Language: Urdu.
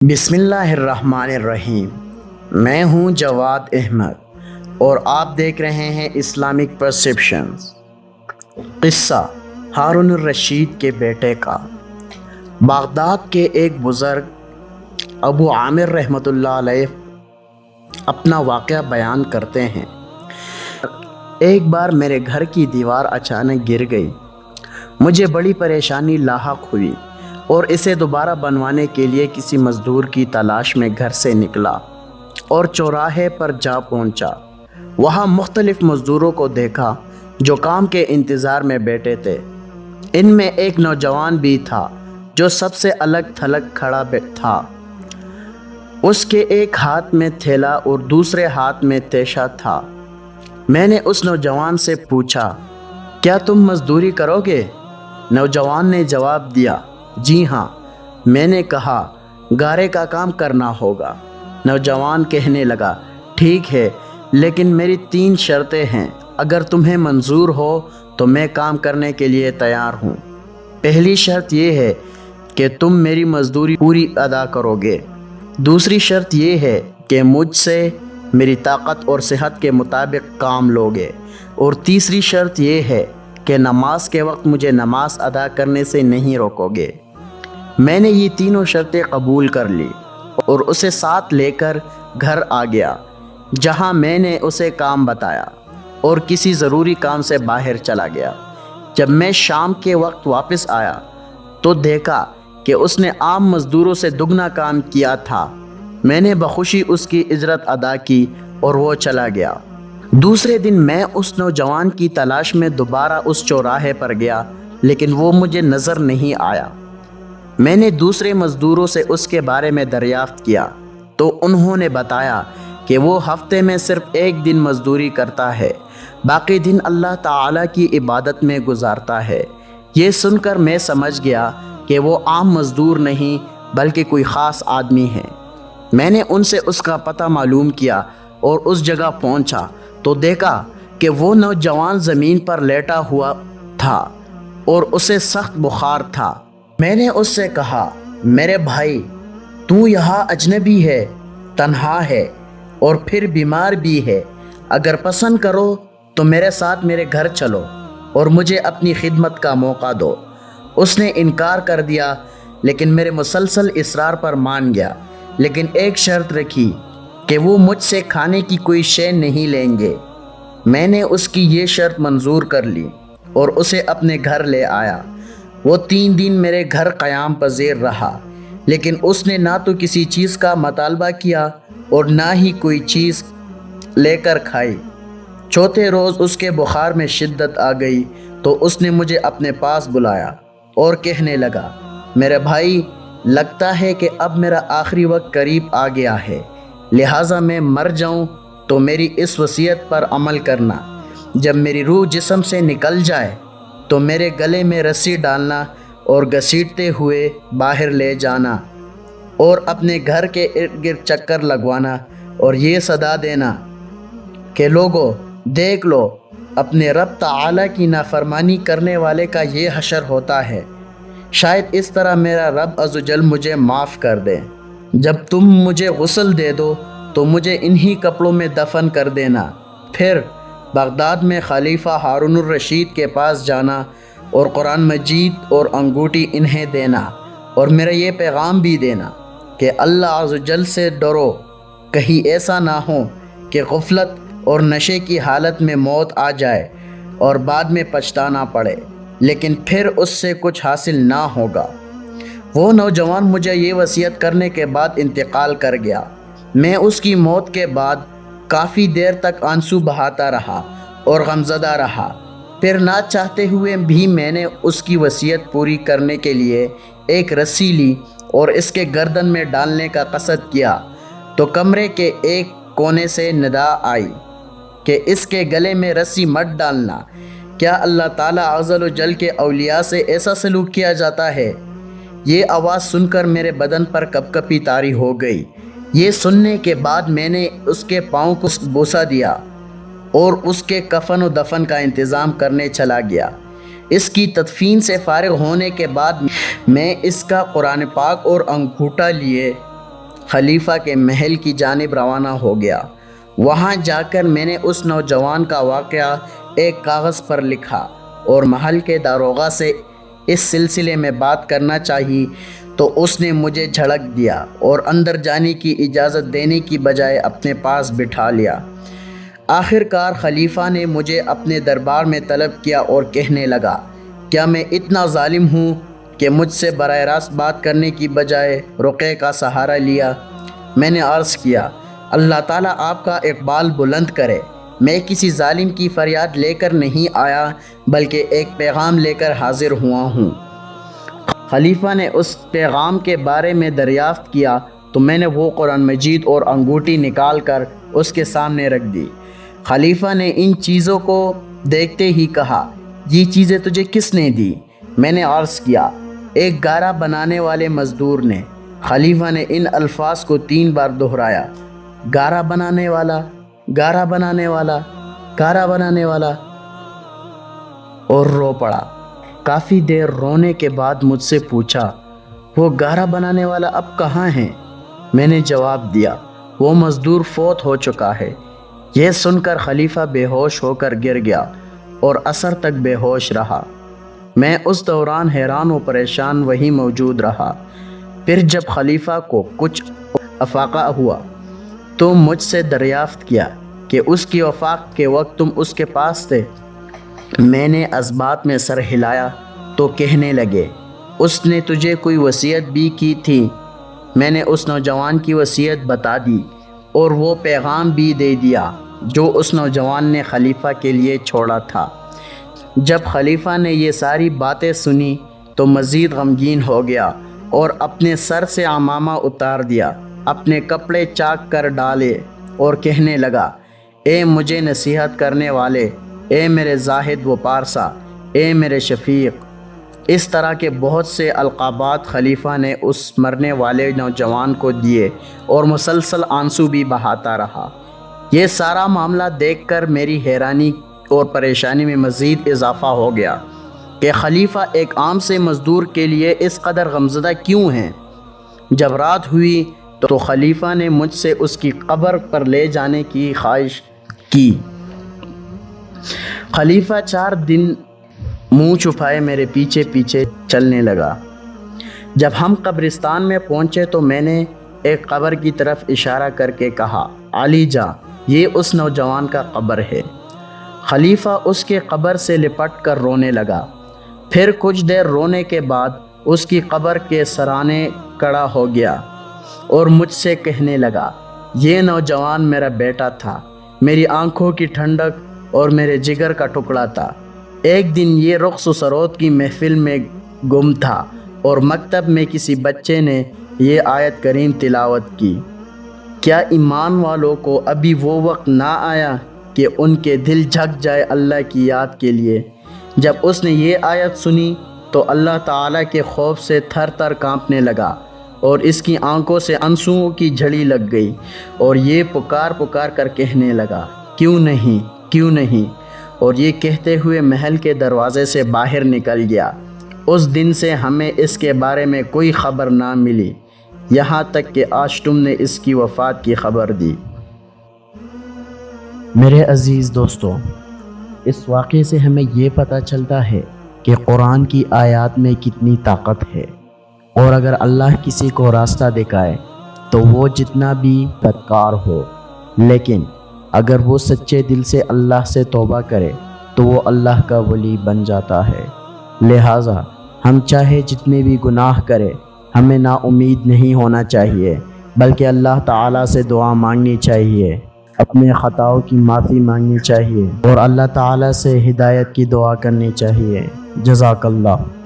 بسم اللہ الرحمن الرحیم۔ میں ہوں جواد احمد اور آپ دیکھ رہے ہیں اسلامک پرسپشنز۔ قصہ ہارون الرشید کے بیٹے کا۔ بغداد کے ایک بزرگ ابو عامر رحمۃ اللہ علیہ اپنا واقعہ بیان کرتے ہیں۔ ایک بار میرے گھر کی دیوار اچانک گر گئی۔ مجھے بڑی پریشانی لاحق ہوئی اور اسے دوبارہ بنوانے کے لیے کسی مزدور کی تلاش میں گھر سے نکلا اور چوراہے پر جا پہنچا۔ وہاں مختلف مزدوروں کو دیکھا جو کام کے انتظار میں بیٹھے تھے۔ ان میں ایک نوجوان بھی تھا جو سب سے الگ تھلگ کھڑا تھا۔ اس کے ایک ہاتھ میں تھیلا اور دوسرے ہاتھ میں تیشہ تھا۔ میں نے اس نوجوان سے پوچھا، کیا تم مزدوری کرو گے؟ نوجوان نے جواب دیا، جی ہاں۔ میں نے کہا، گارے کا کام کرنا ہوگا۔ نوجوان کہنے لگا، ٹھیک ہے، لیکن میری 3 شرطیں ہیں۔ اگر تمہیں منظور ہو تو میں کام کرنے کے لیے تیار ہوں۔ پہلی شرط یہ ہے کہ تم میری مزدوری پوری ادا کرو گے۔ دوسری شرط یہ ہے کہ مجھ سے میری طاقت اور صحت کے مطابق کام لوگے۔ اور تیسری شرط یہ ہے کہ نماز کے وقت مجھے نماز ادا کرنے سے نہیں روکو گے۔ میں نے یہ تینوں شرطیں قبول کر لی اور اسے ساتھ لے کر گھر آ گیا، جہاں میں نے اسے کام بتایا اور کسی ضروری کام سے باہر چلا گیا۔ جب میں شام کے وقت واپس آیا تو دیکھا کہ اس نے عام مزدوروں سے دگنا کام کیا تھا۔ میں نے بخوشی اس کی اجرت ادا کی اور وہ چلا گیا۔ دوسرے دن میں اس نوجوان کی تلاش میں دوبارہ اس چوراہے پر گیا، لیکن وہ مجھے نظر نہیں آیا۔ میں نے دوسرے مزدوروں سے اس کے بارے میں دریافت کیا تو انہوں نے بتایا کہ وہ ہفتے میں صرف 1 دن مزدوری کرتا ہے، باقی دن اللہ تعالیٰ کی عبادت میں گزارتا ہے۔ یہ سن کر میں سمجھ گیا کہ وہ عام مزدور نہیں بلکہ کوئی خاص آدمی ہے۔ میں نے ان سے اس کا پتہ معلوم کیا اور اس جگہ پہنچا تو دیکھا کہ وہ نوجوان زمین پر لیٹا ہوا تھا اور اسے سخت بخار تھا۔ میں نے اس سے کہا، میرے بھائی، تو یہاں اجنبی ہے، تنہا ہے اور پھر بیمار بھی ہے۔ اگر پسند کرو تو میرے ساتھ میرے گھر چلو اور مجھے اپنی خدمت کا موقع دو۔ اس نے انکار کر دیا، لیکن میرے مسلسل اصرار پر مان گیا، لیکن ایک شرط رکھی کہ وہ مجھ سے کھانے کی کوئی شے نہیں لیں گے۔ میں نے اس کی یہ شرط منظور کر لی اور اسے اپنے گھر لے آیا۔ وہ 3 دن میرے گھر قیام پذیر رہا، لیکن اس نے نہ تو کسی چیز کا مطالبہ کیا اور نہ ہی کوئی چیز لے کر کھائی۔ چوتھے روز اس کے بخار میں شدت آ گئی تو اس نے مجھے اپنے پاس بلایا اور کہنے لگا، میرے بھائی، لگتا ہے کہ اب میرا آخری وقت قریب آ گیا ہے، لہٰذا میں مر جاؤں تو میری اس وصیت پر عمل کرنا۔ جب میری روح جسم سے نکل جائے تو میرے گلے میں رسی ڈالنا اور گھسیٹتے ہوئے باہر لے جانا اور اپنے گھر کے ارد گرد چکر لگوانا اور یہ صدا دینا کہ لوگو دیکھ لو، اپنے رب تعالیٰ کی نافرمانی کرنے والے کا یہ حشر ہوتا ہے۔ شاید اس طرح میرا رب عزوجل مجھے معاف کر دے۔ جب تم مجھے غسل دے دو تو مجھے انہی کپڑوں میں دفن کر دینا۔ پھر بغداد میں خلیفہ ہارون الرشید کے پاس جانا اور قرآن مجید اور انگوٹھی انہیں دینا اور میرا یہ پیغام بھی دینا کہ اللہ عزوجل سے ڈرو، کہیں ایسا نہ ہو کہ غفلت اور نشے کی حالت میں موت آ جائے اور بعد میں پچھتانا پڑے، لیکن پھر اس سے کچھ حاصل نہ ہوگا۔ وہ نوجوان مجھے یہ وصیت کرنے کے بعد انتقال کر گیا۔ میں اس کی موت کے بعد کافی دیر تک آنسو بہاتا رہا اور غمزدہ رہا۔ پھر نہ چاہتے ہوئے بھی میں نے اس کی وصیت پوری کرنے کے لیے ایک رسی لی اور اس کے گردن میں ڈالنے کا قصد کیا تو کمرے کے ایک کونے سے ندا آئی کہ اس کے گلے میں رسی مت ڈالنا۔ کیا اللہ تعالیٰ عز و جل کے اولیاء سے ایسا سلوک کیا جاتا ہے؟ یہ آواز سن کر میرے بدن پر کپکپی طاری ہو گئی۔ یہ سننے کے بعد میں نے اس کے پاؤں کو بوسہ دیا اور اس کے کفن و دفن کا انتظام کرنے چلا گیا۔ اس کی تدفین سے فارغ ہونے کے بعد میں اس کا قرآن پاک اور انگوٹھا لیے خلیفہ کے محل کی جانب روانہ ہو گیا۔ وہاں جا کر میں نے اس نوجوان کا واقعہ ایک کاغذ پر لکھا اور محل کے داروغہ سے اس سلسلے میں بات کرنا چاہی تو اس نے مجھے جھڑک دیا اور اندر جانے کی اجازت دینے کی بجائے اپنے پاس بٹھا لیا۔ آخر کار خلیفہ نے مجھے اپنے دربار میں طلب کیا اور کہنے لگا، کیا میں اتنا ظالم ہوں کہ مجھ سے براہ راست بات کرنے کی بجائے رقیہ کا سہارا لیا؟ میں نے عرض کیا، اللہ تعالیٰ آپ کا اقبال بلند کرے، میں کسی ظالم کی فریاد لے کر نہیں آیا بلکہ ایک پیغام لے کر حاضر ہوا ہوں۔ خلیفہ نے اس پیغام کے بارے میں دریافت کیا تو میں نے وہ قرآن مجید اور انگوٹھی نکال کر اس کے سامنے رکھ دی۔ خلیفہ نے ان چیزوں کو دیکھتے ہی کہا، یہ چیزیں تجھے کس نے دی؟ میں نے عرض کیا، ایک گارا بنانے والے مزدور نے۔ خلیفہ نے ان الفاظ کو 3 بار دہرایا، گارا بنانے والا، گارا بنانے والا، گارا بنانے والا، اور رو پڑا۔ کافی دیر رونے کے بعد مجھ سے پوچھا، وہ گارا بنانے والا اب کہاں ہے؟ میں نے جواب دیا، وہ مزدور فوت ہو چکا ہے۔ یہ سن کر خلیفہ بے ہوش ہو کر گر گیا اور عصر تک بے ہوش رہا۔ میں اس دوران حیران و پریشان وہیں موجود رہا۔ پھر جب خلیفہ کو کچھ افاقہ ہوا تو مجھ سے دریافت کیا کہ اس کی وفات کے وقت تم اس کے پاس تھے؟ میں نے اسبات میں سر ہلایا تو کہنے لگے، اس نے تجھے کوئی وصیت بھی کی تھی؟ میں نے اس نوجوان کی وصیت بتا دی اور وہ پیغام بھی دے دیا جو اس نوجوان نے خلیفہ کے لیے چھوڑا تھا۔ جب خلیفہ نے یہ ساری باتیں سنی تو مزید غمگین ہو گیا اور اپنے سر سے عمامہ اتار دیا، اپنے کپڑے چاک کر ڈالے اور کہنے لگا، اے مجھے نصیحت کرنے والے، اے میرے زاہد و پارسا، اے میرے شفیق۔ اس طرح کے بہت سے القابات خلیفہ نے اس مرنے والے نوجوان کو دیے اور مسلسل آنسو بھی بہاتا رہا۔ یہ سارا معاملہ دیکھ کر میری حیرانی اور پریشانی میں مزید اضافہ ہو گیا کہ خلیفہ ایک عام سے مزدور کے لیے اس قدر غمزدہ کیوں ہیں؟ جب رات ہوئی تو خلیفہ نے مجھ سے اس کی قبر پر لے جانے کی خواہش کی۔ خلیفہ 4 دن منہ چھپائے میرے پیچھے پیچھے چلنے لگا۔ جب ہم قبرستان میں پہنچے تو میں نے ایک قبر کی طرف اشارہ کر کے کہا، علی جا، یہ اس نوجوان کا قبر ہے۔ خلیفہ اس کے قبر سے لپٹ کر رونے لگا۔ پھر کچھ دیر رونے کے بعد اس کی قبر کے سرانے کھڑا ہو گیا اور مجھ سے کہنے لگا، یہ نوجوان میرا بیٹا تھا، میری آنکھوں کی ٹھنڈک اور میرے جگر کا ٹکڑا تھا۔ ایک دن یہ رقص و سرود کی محفل میں گم تھا اور مکتب میں کسی بچے نے یہ آیت کریم تلاوت کی، کیا ایمان والوں کو ابھی وہ وقت نہ آیا کہ ان کے دل جھک جائے اللہ کی یاد کے لیے؟ جب اس نے یہ آیت سنی تو اللہ تعالیٰ کے خوف سے تھر تھر کانپنے لگا اور اس کی آنکھوں سے آنسوؤں کی جھڑی لگ گئی اور یہ پکار پکار کر کہنے لگا، کیوں نہیں، کیوں نہیں، اور یہ کہتے ہوئے محل کے دروازے سے باہر نکل گیا۔ اس دن سے ہمیں اس کے بارے میں کوئی خبر نہ ملی، یہاں تک کہ آج تم نے اس کی وفات کی خبر دی۔ میرے عزیز دوستو، اس واقعے سے ہمیں یہ پتہ چلتا ہے کہ قرآن کی آیات میں کتنی طاقت ہے، اور اگر اللہ کسی کو راستہ دکھائے تو وہ جتنا بھی بدکار ہو، لیکن اگر وہ سچے دل سے اللہ سے توبہ کرے تو وہ اللہ کا ولی بن جاتا ہے۔ لہٰذا ہم چاہے جتنے بھی گناہ کریں، ہمیں نا امید نہیں ہونا چاہیے، بلکہ اللہ تعالیٰ سے دعا مانگنی چاہیے، اپنے خطاؤں کی معافی مانگنی چاہیے اور اللہ تعالیٰ سے ہدایت کی دعا کرنی چاہیے۔ جزاک اللہ۔